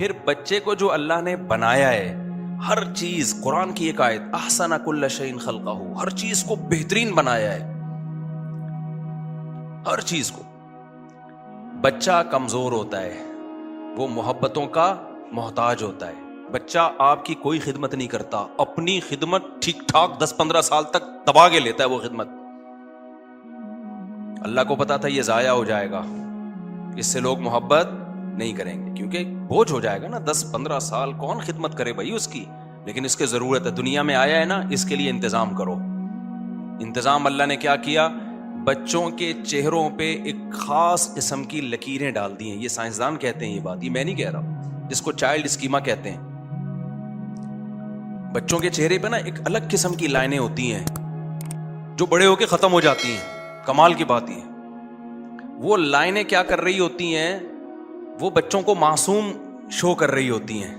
پھر بچے کو جو اللہ نے بنایا ہے، ہر چیز، قرآن کی ایک آیت، احسن کل شیء خلقہ، ہر چیز کو بہترین بنایا ہے، ہر چیز کو۔ بچہ کمزور ہوتا ہے، وہ محبتوں کا محتاج ہوتا ہے۔ بچہ آپ کی کوئی خدمت نہیں کرتا، اپنی خدمت ٹھیک ٹھاک 10-15 سال تک دبا کے لیتا ہے وہ خدمت۔ اللہ کو پتا تھا یہ ضائع ہو جائے گا، اس سے لوگ محبت نہیں کریں گے، کیونکہ بوجھ ہو جائے گا نا، 10-15 سال کون خدمت کرے بھائی اس کی، لیکن اس کے ضرورت ہے، دنیا میں آیا ہے نا، اس کے لیے انتظام کرو۔ انتظام اللہ نے کیا کیا؟ بچوں کے چہروں پہ ایک خاص قسم کی لکیریں ڈال دی ہیں، یہ سائنسدان کہتے ہیں یہ بات، یہ میں نہیں کہہ رہا، جس کو چائلڈ اسکیما کہتے ہیں۔ بچوں کے چہرے پہ نا ایک الگ قسم کی لائنیں ہوتی ہیں جو بڑے ہو کے ختم ہو جاتی ہیں۔ کمال کی بات یہ، وہ لائنیں کیا کر رہی ہوتی ہیں؟ وہ بچوں کو معصوم شو کر رہی ہوتی ہیں۔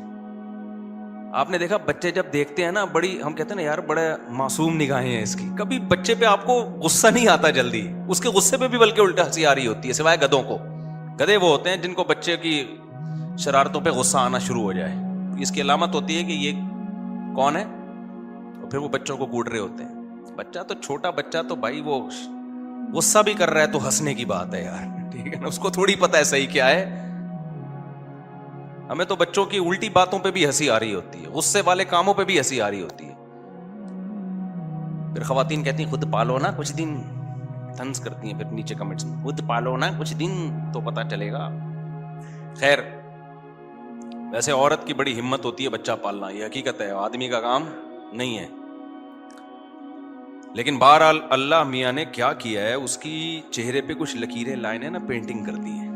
آپ نے دیکھا بچے جب دیکھتے ہیں نا، بڑی، ہم کہتے ہیں نا یار بڑے معصوم نگاہیں ہیں اس کی، کبھی بچے پہ آپ کو غصہ نہیں آتا جلدی، اس کے غصے پہ بھی بلکہ الٹا ہنسی آ رہی ہوتی ہے، سوائے گدھوں کو۔ گدھے وہ ہوتے ہیں جن کو بچے کی شرارتوں پہ غصہ آنا شروع ہو جائے، اس کی علامت ہوتی ہے کہ یہ کون ہے، اور پھر وہ بچوں کو کوٹ رہے ہوتے ہیں۔ بچہ تو چھوٹا بچہ تو بھائی وہ غصہ بھی کر رہا ہے تو ہنسنے کی بات ہے یار، ٹھیک ہے نا، اس کو تھوڑی پتہ ہے صحیح کیا ہے۔ ہمیں تو بچوں کی الٹی باتوں پہ بھی ہنسی آ رہی ہوتی ہے، غصے والے کاموں پہ بھی ہنسی آ رہی ہوتی ہے۔ پھر خواتین کہتی ہیں خود پالو نا کچھ دن، طنز کرتی ہیں پھر نیچے کمنٹس میں، خود پالو نا کچھ دن تو پتہ چلے گا۔ خیر، ویسے عورت کی بڑی ہمت ہوتی ہے بچہ پالنا، یہ حقیقت ہے، آدمی کا کام نہیں ہے۔ لیکن بہرحال اللہ میاں نے کیا کیا ہے، اس کی چہرے پہ کچھ لکیریں، لائنیں نا پینٹنگ کر دی ہیں،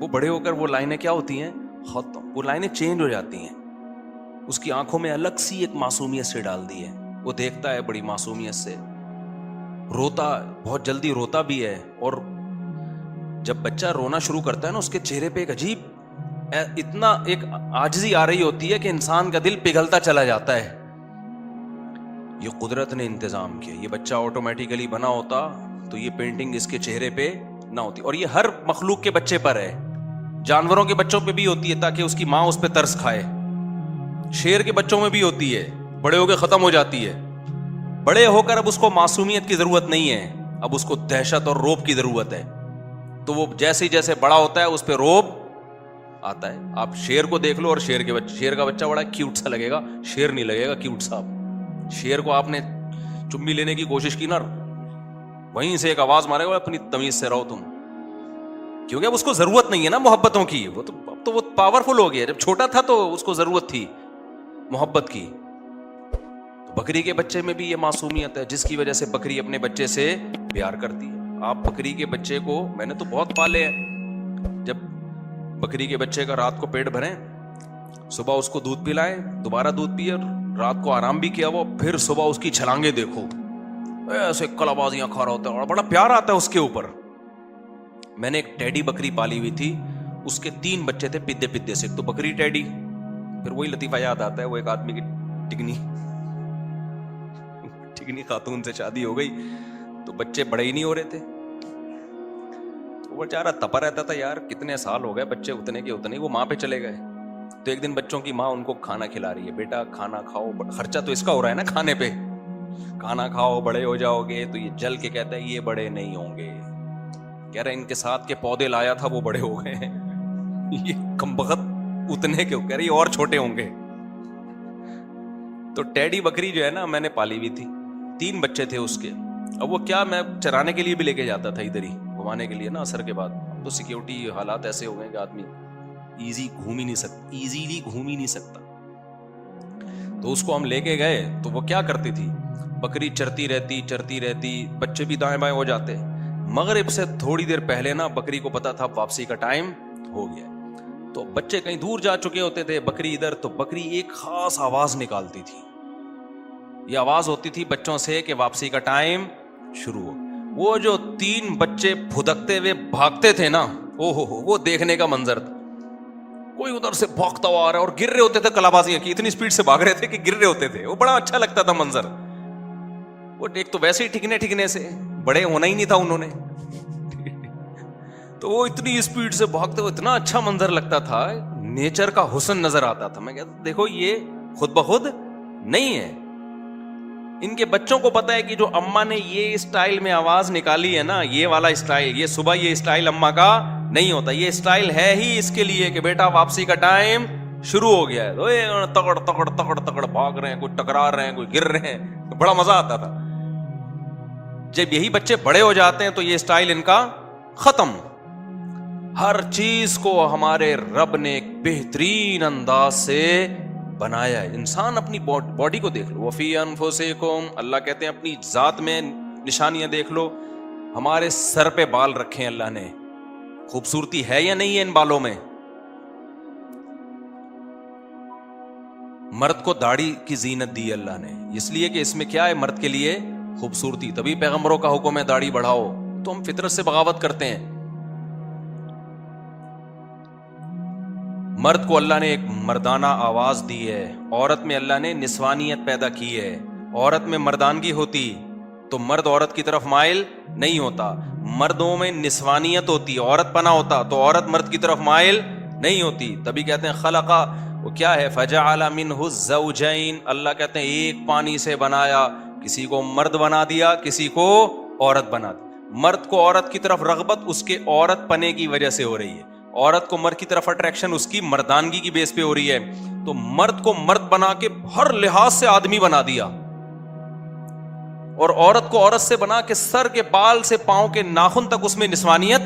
وہ بڑے ہو کر وہ لائنیں کیا ہوتی ہیں؟ ختم، وہ لائنیں چینج ہو جاتی ہیں۔ اس کی آنکھوں میں الگ سی ایک معصومیت سے ڈال دی ہے، وہ دیکھتا ہے بڑی معصومیت سے، روتا، بہت جلدی روتا بھی ہے، اور جب بچہ رونا شروع کرتا ہے نا، اس کے چہرے پہ ایک عجیب، اتنا ایک عاجزی آ رہی ہوتی ہے کہ انسان کا دل پگھلتا چلا جاتا ہے۔ یہ قدرت نے انتظام کیا، یہ بچہ آٹومیٹیکلی بنا ہوتا تو یہ پینٹنگ اس کے چہرے پہ نہ ہوتی، اور یہ ہر مخلوق کے بچے پر ہے، جانوروں کے بچوں پہ بھی ہوتی ہے تاکہ اس کی ماں اس پہ ترس کھائے، شیر کے بچوں میں بھی ہوتی ہے، بڑے ہو کے ختم ہو جاتی ہے، بڑے ہو کر اب اس کو معصومیت کی ضرورت نہیں ہے، اب اس کو دہشت اور رعب کی ضرورت ہے، تو وہ جیسے جیسے بڑا ہوتا ہے اس پہ رعب آتا ہے۔ آپ شیر کو دیکھ لو، اور شیر کا بچہ بڑا کیوٹ سا لگے گا، شیر نہیں لگے گا کیوٹ سا۔ شیر کو آپ نے چمی لینے کی کوشش کی نا، وہیں سے ایک آواز مارے گا، اپنی تمیز سے رہو تم، کیونکہ اب اس کو ضرورت نہیں ہے نا محبتوں کی، وہ تو وہ پاورفل ہو گیا، جب چھوٹا تھا تو اس کو ضرورت تھی محبت کی۔ تو بکری کے بچے میں بھی یہ معصومیت ہے، جس کی وجہ سے بکری اپنے بچے سے پیار کرتی ہے۔ آپ بکری کے بچے کو، میں نے تو بہت پالے ہیں، جب بکری کے بچے کا رات کو پیٹ بھریں، صبح اس کو دودھ پلائیں، دوبارہ دودھ پیے، رات کو آرام بھی کیا، وہ پھر صبح اس کی چھلانگیں دیکھو، ایسے کلابازیاں کھا رہا ہوتا ہے، اور بڑا پیار آتا ہے اس کے اوپر۔ میں نے ایک ٹیڈی بکری پالی ہوئی تھی، اس کے 3 بچے تھے پدے پدے سے، ایک تو بکری ٹیڈی، پھر وہی لطیفہ یاد آتا ہے، وہ ایک آدمی کی ٹگنی خاتون سے شادی ہو گئی تو بچے بڑے ہی نہیں ہو رہے تھے، وہ بیچارہ تپا رہتا تھا، یار کتنے سال ہو گئے، بچے اتنے کے اتنے، وہ ماں پہ چلے گئے۔ تو ایک دن بچوں کی ماں ان کو کھانا کھلا رہی ہے، بیٹا کھانا کھاؤ، خرچہ تو اس کا ہو رہا ہے نا کھانے پہ، کھانا کھاؤ بڑے ہو جاؤ گے۔ تو یہ جل کے کہتا ہے یہ بڑے نہیں ہوں گے، کہہ رہے ان کے ساتھ کے پودے لایا تھا وہ بڑے ہو گئے ہیں، یہ کمبخت اتنے کے، کہہ رہی اور چھوٹے ہوں گے۔ تو ٹیڈی بکری جو ہے نا میں نے پالی ہوئی تھی، 3 بچے تھے اس کے، اب وہ کیا، میں چرانے کے لیے بھی لے کے جاتا تھا ادھر ہی گھمانے کے لیے نا، عصر کے بعد تو سیکیورٹی حالات ایسے ہو گئے کہ آدمی ایزیلی گھوم ہی نہیں سکتا، تو اس کو ہم لے کے گئے، تو وہ کیا کرتی تھی، بکری چرتی رہتی، بچے بھی دائیں بائیں ہو جاتے، مغرب سے تھوڑی دیر پہلے نا بکری کو پتا تھا واپسی کا ٹائم ہو گیا، تو بچے کہیں دور جا چکے ہوتے تھے، بکری ادھر، تو بکری ایک خاص آواز نکالتی تھی، یہ آواز ہوتی تھی بچوں سے کہ واپسی کا ٹائم شروع ہو۔ وہ جو 3 بچے پھدکتے ہوئے بھاگتے تھے نا، او ہو وہ دیکھنے کا منظر تھا، کوئی ادھر سے بھاگتا ہوا آ رہا ہے، اور گر رہے ہوتے تھے کلابازیاں کی، اتنی سپیڈ سے بھاگ رہے تھے کہ گر رہے ہوتے تھے، وہ بڑا اچھا لگتا تھا منظر۔ وہ ایک تو ویسے ہی ٹھکنے سے بڑے ہونا ہی نہیں تھا انہوں نے، تو وہ اتنی سپیڈ سے بھاگتے ہوئے اتنا اچھا منظر لگتا تھا، نیچر کا حسن نظر آتا تھا. میں کہتا دیکھو یہ خود بخود نہیں ہے. ان کے بچوں کو پتا ہے کہ جو اماں نے یہ اسٹائل میں آواز نکالی ہے نا, یہ والا اسٹائل, یہ صبح یہ اسٹائل اماں کا نہیں ہوتا, یہ اسٹائل ہے ہی اس کے لیے کہ بیٹا واپسی کا ٹائم شروع ہو گیا ہے. تو تگڑ تگڑ تگڑ تگڑ بھاگ رہے ہیں, کوئی ٹکرا رہے ہیں, کوئی گر رہے ہیں, تو بڑا مزہ آتا تھا. جب یہی بچے بڑے ہو جاتے ہیں تو یہ اسٹائل ان کا ختم. ہر چیز کو ہمارے رب نے ایک بہترین انداز سے بنایا ہے. انسان اپنی باڈی کو دیکھ لو, وفی انفسکم, اللہ کہتے ہیں اپنی ذات میں نشانیاں دیکھ لو. ہمارے سر پہ بال رکھے ہیں اللہ نے, خوبصورتی ہے یا نہیں ہے ان بالوں میں؟ مرد کو داڑھی کی زینت دی اللہ نے, اس لیے کہ اس میں کیا ہے مرد کے لیے خوبصورتی. تبھی پیغمبروں کا حکم ہے داڑھی بڑھاؤ. تو ہم فطرت سے بغاوت کرتے ہیں. مرد کو اللہ نے ایک مردانہ آواز دی ہے, عورت میں اللہ نے نسوانیت پیدا کی ہے. عورت میں مردانگی ہوتی تو مرد عورت کی طرف مائل نہیں ہوتا. مردوں میں نسوانیت ہوتی, عورت پنا ہوتا تو عورت مرد کی طرف مائل نہیں ہوتی. تبھی کہتے ہیں خلقا, وہ کیا ہے, فجعل منہ الزوجین, اللہ کہتے ہیں ایک پانی سے بنایا, کسی کو مرد بنا دیا, کسی کو عورت بنا دیا. مرد کو عورت کی طرف رغبت اس کے عورت پنے کی وجہ سے ہو رہی ہے, عورت کو مرد کی طرف اٹریکشن اس کی مردانگی کی بیس پہ ہو رہی ہے. تو مرد کو مرد بنا کے ہر لحاظ سے آدمی بنا دیا, اور عورت کو عورت سے بنا کے سر کے بال سے پاؤں کے ناخن تک اس میں نسوانیت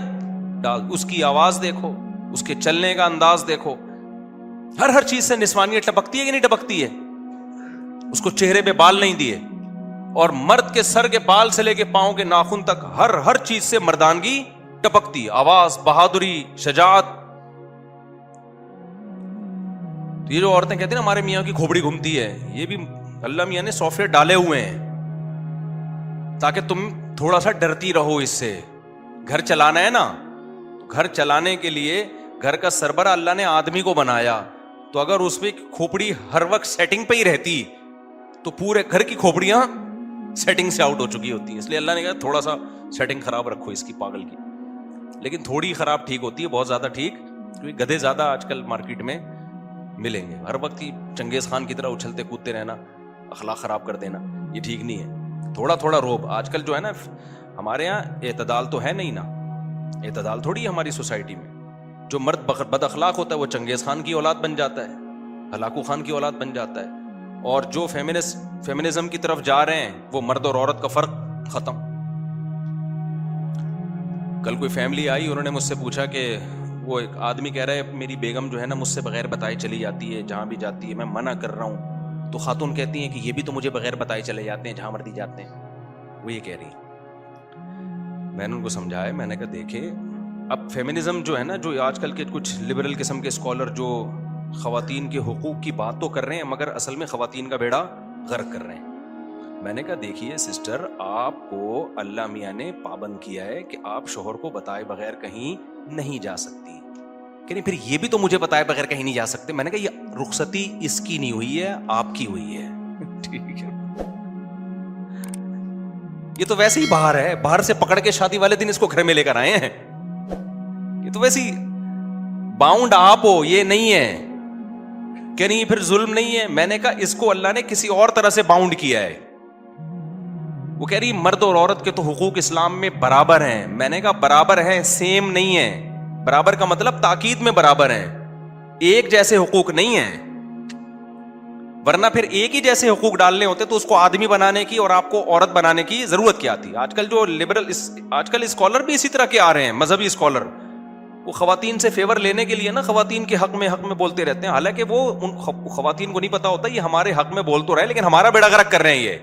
ڈال. اس کی آواز دیکھو, اس کے چلنے کا انداز دیکھو, ہر چیز سے نسوانیت ٹپکتی ہے کہ نہیں ٹپکتی ہے؟ اس کو چہرے پہ بال نہیں دیے, اور مرد کے سر کے بال سے لے کے پاؤں کے ناخن تک ہر چیز سے مردانگی ٹپکتی, آواز, بہادری, شجاعت. تو یہ جو عورتیں کہتی ہیں نا ہمارے میاں کی کھوپڑی گھومتی ہے, یہ بھی اللہ میاں نے سافٹ ویئر ڈالے ہوئے ہیں تاکہ تم تھوڑا سا ڈرتی رہو اس سے. گھر چلانا ہے نا, گھر چلانے کے لیے گھر کا سربراہ اللہ نے آدمی کو بنایا, تو اگر اس میں کھوپڑی ہر وقت سیٹنگ پہ ہی رہتی تو پورے گھر کی کھوپڑیاں سیٹنگ سے آؤٹ ہو چکی ہوتی ہیں. اس لیے اللہ نے کہا تھوڑا سا سیٹنگ خراب رکھو اس کی پاگل کی. لیکن تھوڑی خراب ٹھیک ہوتی ہے, بہت زیادہ ٹھیک, کیونکہ گدھے زیادہ آج کل مارکیٹ میں ملیں گے. ہر وقت ہی چنگیز خان کی طرح اچھلتے کودتے رہنا, اخلاق خراب کر دینا, یہ ٹھیک نہیں ہے. تھوڑا تھوڑا روب. آج کل جو ہے نا ہمارے یہاں اعتدال تو ہے نہیں نا, اعتدال تھوڑی ہے ہماری سوسائٹی میں. جو مرد بد اخلاق ہوتا ہے وہ چنگیز خان کی اولاد بن جاتا ہے, ہلاکو خان کی اولاد بن جاتا ہے. اور جو فیمنزم کی طرف جا رہے ہیں وہ مرد اور عورت کا فرق ختم. کل کوئی فیملی آئی, انہوں نے مجھ سے پوچھا کہ وہ ایک آدمی کہہ رہا ہے میری بیگم جو ہے نا مجھ سے بغیر بتائے چلی جاتی ہے جہاں بھی جاتی ہے, میں منع کر رہا ہوں. تو خاتون کہتی ہیں کہ یہ بھی تو مجھے بغیر بتائے چلے جاتے ہیں جہاں مرضی جاتے ہیں. وہ یہ کہہ رہی ہیں. میں نے ان کو سمجھایا, میں نے کہا دیکھیں اب فیمنزم جو ہے نا, جو آج کل کے کچھ لبرل قسم کے اسکالر جو خواتین کے حقوق کی بات تو کر رہے ہیں مگر اصل میں خواتین کا بیڑا غرق کر رہے ہیں. میں نے کہا دیکھیے سسٹر, آپ کو اللہ میاں نے پابند کیا ہے کہ آپ شوہر کو بتائے بغیر کہیں نہیں جا سکتی. کہ نہیں پھر یہ بھی تو مجھے بتائے بغیر کہیں نہیں جا سکتے. میں نے کہا یہ رخصتی اس کی نہیں ہوئی ہے, آپ کی ہوئی ہے. ٹھیک ہے, یہ تو ویسے ہی باہر ہے, باہر سے پکڑ کے شادی والے دن اس کو گھر میں لے کر آئے ہیں. یہ تو ویسے ہی باؤنڈ آپ ہو, یہ نہیں ہے کہ نہیں پھر ظلم نہیں ہے. میں نے کہا اس کو اللہ نے کسی اور طرح سے باؤنڈ کیا ہے. وہ کہہ رہی مرد اور عورت کے تو حقوق اسلام میں برابر ہیں. میں نے کہا برابر ہیں, سیم نہیں ہے. برابر کا مطلب تاکید میں برابر ہیں, ایک جیسے حقوق نہیں ہیں. ورنہ پھر ایک ہی جیسے حقوق ڈالنے ہوتے تو اس کو آدمی بنانے کی اور آپ کو عورت بنانے کی ضرورت کیا تھی. آج کل جو لبرل آج کل اسکالر بھی اسی طرح کے آ رہے ہیں, مذہبی اسکالر, وہ خواتین سے فیور لینے کے لیے نا خواتین کے حق میں بولتے رہتے ہیں. حالانکہ وہ ان خواتین کو نہیں پتا ہوتا یہ ہمارے حق میں بول تو رہے لیکن ہمارا بیڑا غرق کر رہے ہیں یہ.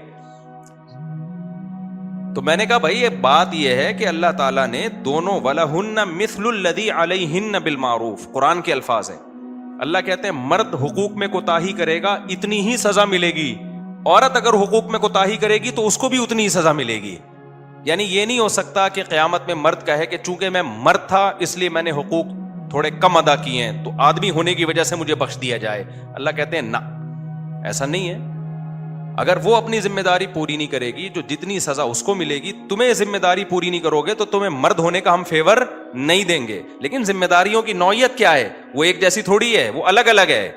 تو میں نے کہا بھائی یہ بات یہ ہے کہ اللہ تعالیٰ نے دونوں وَلَهُنَّ مِثْلُ الَّذِي عَلَيْهِنَّ بِالْمَعْرُوفِ, قرآن کے الفاظ ہیں. اللہ کہتے ہیں مرد حقوق میں کوتاہی کرے گا اتنی ہی سزا ملے گی, عورت اگر حقوق میں کوتاہی کرے گی تو اس کو بھی اتنی ہی سزا ملے گی. یعنی یہ نہیں ہو سکتا کہ قیامت میں مرد کہے کہ چونکہ میں مرد تھا اس لیے میں نے حقوق تھوڑے کم ادا کیے ہیں تو آدمی ہونے کی وجہ سے مجھے بخش دیا جائے. اللہ کہتے ہیں نہ, ایسا نہیں ہے. اگر وہ اپنی ذمہ داری پوری نہیں کرے گی، جو جتنی سزا اس کو ملے گی، تمہیں ذمہ داری پوری نہیں کرو گے تو تمہیں مرد ہونے کا ہم فیور نہیں دیں گے. لیکن ذمہ داریوں کی نوعیت کیا ہے؟ وہ ایک جیسی تھوڑی ہے، وہ الگ الگ ہے.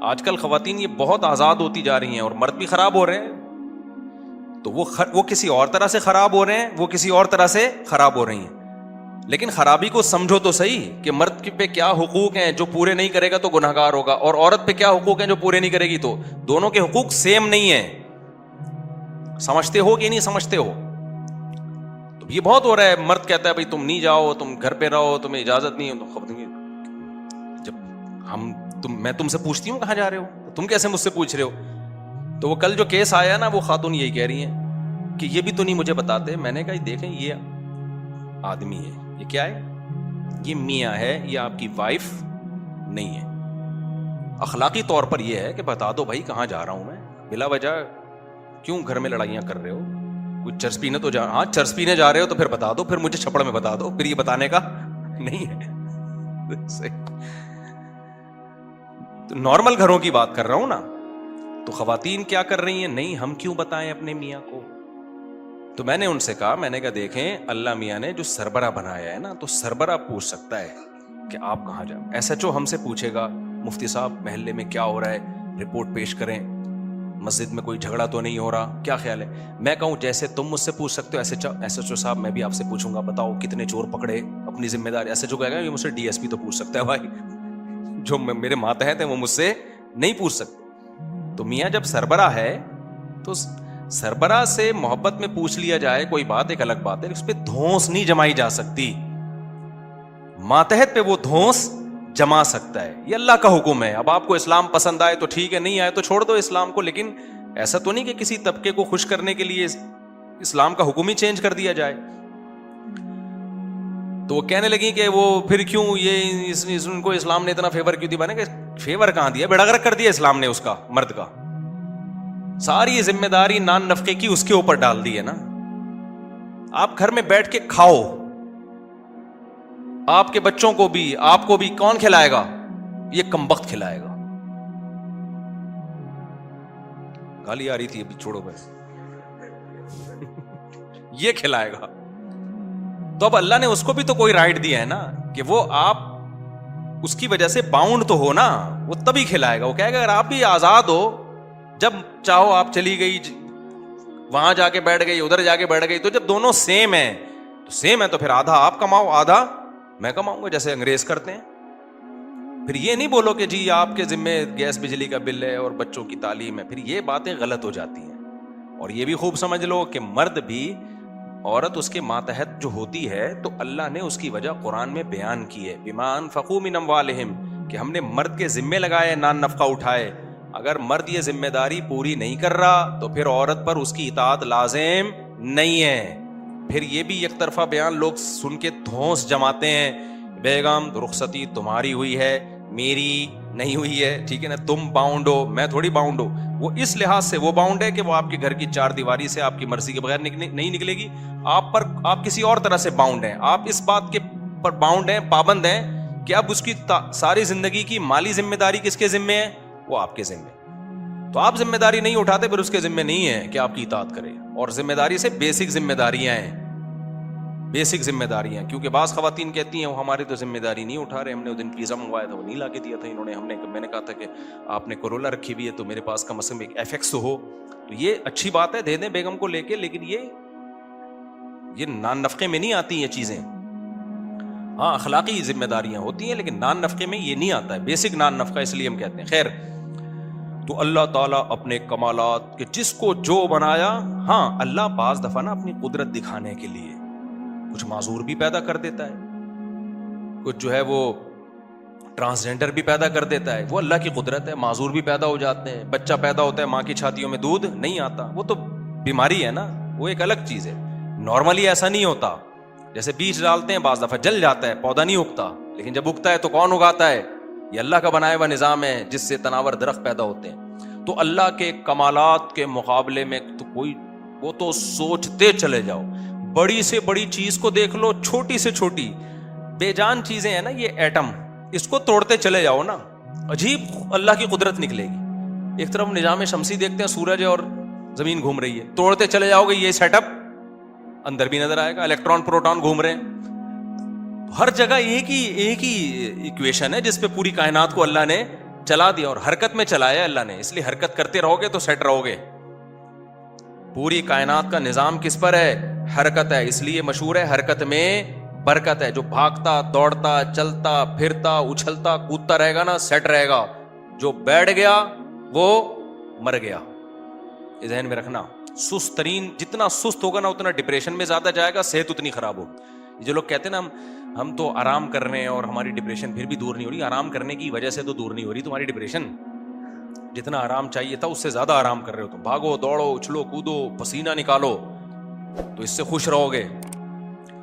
آج کل خواتین یہ بہت آزاد ہوتی جا رہی ہیں اور مرد بھی خراب ہو رہے ہیں. تو وہ کسی اور طرح سے خراب ہو رہے ہیں، وہ کسی اور طرح سے خراب ہو رہی ہیں. لیکن خرابی کو سمجھو تو صحیح کہ مرد پہ کیا حقوق ہیں، جو پورے نہیں کرے گا تو گنہگار ہوگا، اور عورت پہ کیا حقوق ہیں جو پورے نہیں کرے گی تو. دونوں کے حقوق سیم نہیں ہیں. سمجھتے ہو کہ نہیں سمجھتے ہو؟ تو یہ بہت ہو رہا ہے. مرد کہتا ہے بھائی تم نہیں جاؤ، تم گھر پہ رہو، تمہیں اجازت نہیں ہے. جب میں تم سے پوچھتی ہوں کہاں جا رہے ہو، تم کیسے مجھ سے پوچھ رہے ہو؟ تو وہ کل جو کیس آیا نا، وہ خاتون یہی کہہ رہی ہیں کہ یہ بھی تو نہیں مجھے بتاتے. میں نے کہا دیکھیں یہ آدمی ہے، یہ کیا ہے؟ یہ میاں ہے، یہ آپ کی وائف نہیں ہے. اخلاقی طور پر یہ ہے کہ بتا دو بھائی کہاں جا رہا ہوں میں، بلا وجہ کیوں گھر میں لڑائیاں کر رہے ہو؟ کوئی چرس پینے تو ہاں چرس پینے جا رہے ہو تو پھر بتا دو، پھر مجھے چھپڑ میں بتا دو، پھر یہ بتانے کا نہیں ہے. تو نارمل گھروں کی بات کر رہا ہوں نا. تو خواتین کیا کر رہی ہیں؟ نہیں ہم کیوں بتائیں اپنے میاں کو. تو میں نے ان سے کہا، میں نے کہا دیکھیں اللہ میاں نے جو سربراہ بنایا ہے نا، تو سربراہ پوچھ سکتا ہے کہ آپ کہاں جائیں. ایس ایچ او ہم سے پوچھے گا مفتی صاحب محلے میں کیا ہو رہا ہے، رپورٹ پیش کریں، مسجد میں کوئی جھگڑا تو نہیں ہو رہا، کیا خیال ہے. میں کہوں جیسے تم مجھ سے پوچھ سکتے ہو ایس ایچ او صاحب میں بھی آپ سے پوچھوں گا، بتاؤ کتنے چور پکڑے، اپنی ذمہ داری. ایس ایچ او کہے گا یہ مجھ سے ڈی ایس پی تو پوچھ سکتا ہے بھائی، جو میرے ماتحت ہیں وہ مجھ سے نہیں پوچھ سکتے. تو میاں جب سربراہ ہے تو سربراہ سے محبت میں پوچھ لیا جائے کوئی بات، ایک الگ بات ہے، اس پہ دھونس نہیں جمائی جا سکتی. ماتحت پہ وہ دھونس جما سکتا ہے، یہ اللہ کا حکم ہے. اب آپ کو اسلام پسند آئے تو ٹھیک ہے، نہیں آئے تو چھوڑ دو اسلام کو. لیکن ایسا تو نہیں کہ کسی طبقے کو خوش کرنے کے لیے اسلام کا حکم ہی چینج کر دیا جائے. تو وہ کہنے لگی کہ وہ پھر کیوں یہ ان کو اسلام نے اتنا فیور کیوں دیا. میں نے کہا فیور کہاں دیا، بیڑا غرق کر دیا اسلام نے اس کا، مرد کا. ساری ذمہ داری نان نفقے کی اس کے اوپر ڈال دی ہے نا. آپ گھر میں بیٹھ کے کھاؤ، آپ کے بچوں کو بھی آپ کو بھی کون کھلائے گا؟ یہ کمبخت کھلائے گا. گالی آ رہی تھی ابھی، چھوڑو بس. یہ کھلائے گا. تو اب اللہ نے اس کو بھی تو کوئی رائٹ دیا ہے نا کہ وہ آپ اس کی وجہ سے باؤنڈ تو ہو نا، وہ تبھی کھلائے گا. وہ کہے گا اگر آپ بھی آزاد ہو، جب چاہو آپ چلی گئی وہاں جا کے بیٹھ گئی، ادھر جا کے بیٹھ گئی، تو جب دونوں سیم ہیں تو سیم ہے تو پھر آدھا آپ کماؤ آدھا میں کماؤں گا، جیسے انگریز کرتے ہیں. پھر یہ نہیں بولو کہ جی آپ کے ذمے گیس بجلی کا بل ہے اور بچوں کی تعلیم ہے. پھر یہ باتیں غلط ہو جاتی ہیں. اور یہ بھی خوب سمجھ لو کہ مرد بھی، عورت اس کے ماتحت جو ہوتی ہے تو اللہ نے اس کی وجہ قرآن میں بیان کی ہے. بما انفقوا من اموالہم، کہ ہم نے مرد کے ذمے لگائے نان نفقہ اٹھائے. اگر مرد یہ ذمہ داری پوری نہیں کر رہا تو پھر عورت پر اس کی اطاعت لازم نہیں ہے. پھر یہ بھی یک طرفہ بیان لوگ سن کے دھونس جماتے ہیں، بیگم رخصتی تمہاری ہوئی ہے میری نہیں ہوئی ہے، ٹھیک ہے نا، تم باؤنڈ ہو میں تھوڑی باؤنڈ ہو. وہ اس لحاظ سے وہ باؤنڈ ہے کہ وہ آپ کے گھر کی چار دیواری سے آپ کی مرضی کے بغیر نہیں نکلے گی. آپ کسی اور طرح سے باؤنڈ ہیں، آپ اس بات کے پر باؤنڈ ہیں، پابند ہیں کہ اب اس کی ساری زندگی کی مالی ذمہ داری کس کے ذمے ہے؟ وہ آپ کے ذمے. تو آپ ذمہ داری نہیں اٹھاتے پھر اس کے ذمے نہیں ہے کہ آپ کی اطاعت کرے. اور ذمہ داری سے بیسک ذمہ داریاں ہیں، بیسک ذمہ داریاں. کیونکہ بعض خواتین کہتی ہیں وہ ہماری تو ذمہ داری نہیں اٹھا رہے، ہم نے وہ دن پیزا منگوایا تھا وہ نہیں لا کے دیا تھا انہوں نے. میں نے کہا تھا کہ آپ نے کرولا رکھی ہوئی ہے تو میرے پاس کم از کم ایک ایف ایکس ہو. تو یہ اچھی بات ہے، دے دیں بیگم کو لے کے، لیکن یہ نان نفقے میں نہیں آتی یہ چیزیں. ہاں اخلاقی ذمہ داریاں ہوتی ہیں لیکن نان نفقے میں یہ نہیں آتا ہے، بیسک نان نفقہ اس لیے ہم کہتے ہیں. خیر، تو اللہ تعالیٰ اپنے کمالات کہ جس کو جو بنایا، ہاں اللہ بعض دفعہ نا اپنی قدرت دکھانے کے لیے کچھ معذور بھی پیدا کر دیتا ہے، کچھ جو ہے وہ ٹرانسجینڈر بھی پیدا کر دیتا ہے. وہ اللہ کی قدرت ہے، معذور بھی پیدا ہو جاتے ہیں. بچہ پیدا ہوتا ہے ماں کی چھاتیوں میں دودھ نہیں آتا، وہ تو بیماری ہے نا، وہ ایک الگ چیز ہے. نارملی ایسا نہیں ہوتا. جیسے بیج ڈالتے ہیں بعض دفعہ جل جاتا ہے، پودا نہیں اگتا، لیکن جب اگتا ہے تو کون اگاتا ہے؟ یہ اللہ کا بنایا ہوا نظام ہے جس سے تناور درخت پیدا ہوتے ہیں. تو اللہ کے کمالات کے مقابلے میں تو کوئی، وہ تو سوچتے چلے جاؤ. بڑی سے بڑی چیز کو دیکھ لو، چھوٹی سے چھوٹی بے جان چیزیں ہیں نا، یہ ایٹم، اس کو توڑتے چلے جاؤ نا، عجیب اللہ کی قدرت نکلے گی. ایک طرف نظام شمسی دیکھتے ہیں سورج اور زمین گھوم رہی ہے, توڑتے چلے جاؤ گے یہ سیٹ اپ اندر بھی نظر آئے گا, الیکٹران پروٹون گھوم رہے ہیں. ہر جگہ ایک ہی ایکویشن ہے جس پہ پوری کائنات کو اللہ نے چلا دیا, اور حرکت میں چلایا اللہ نے, اس لیے حرکت کرتے رہو گے تو سیٹ رہو گے. پوری کائنات کا نظام کس پر ہے؟ حرکت ہے. اس لیے مشہور ہے حرکت میں برکت ہے. جو بھاگتا دوڑتا چلتا پھرتا اچھلتا کودتا رہے گا نا, سیٹ رہے گا. جو بیٹھ گیا وہ مر گیا. یہ ذہن میں رکھنا. سست ترین جتنا سست ہوگا نا اتنا ڈپریشن میں زیادہ جائے گا, صحت اتنی خراب ہوگی. جو لوگ کہتے ہیں نا ہم تو آرام کر رہے ہیں اور ہماری ڈپریشن پھر بھی دور نہیں ہو رہی, آرام کرنے کی وجہ سے تو دور نہیں ہو رہی تمہاری ڈپریشن. جتنا آرام چاہیے تھا اس سے زیادہ آرام کر رہے ہو تم. بھاگو دوڑو اچھلو کودو پسینہ نکالو تو اس سے خوش رہو گے.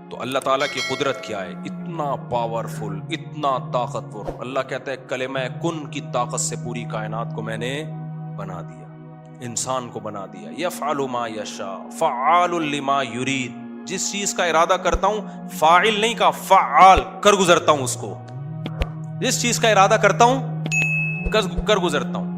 تو اللہ تعالیٰ کی قدرت کیا ہے, اتنا پاورفل, اتنا طاقتور. اللہ کہتا ہے کلمہ کن کی طاقت سے پوری کائنات کو میں نے بنا دیا, انسان کو بنا دیا. یفعل ما یشاء فعال لما یرید. جس چیز کا ارادہ کرتا ہوں, فاعل نہیں کہا, فعال, کر گزرتا ہوں اس کو. جس چیز کا ارادہ کرتا ہوں کر گزرتا ہوں.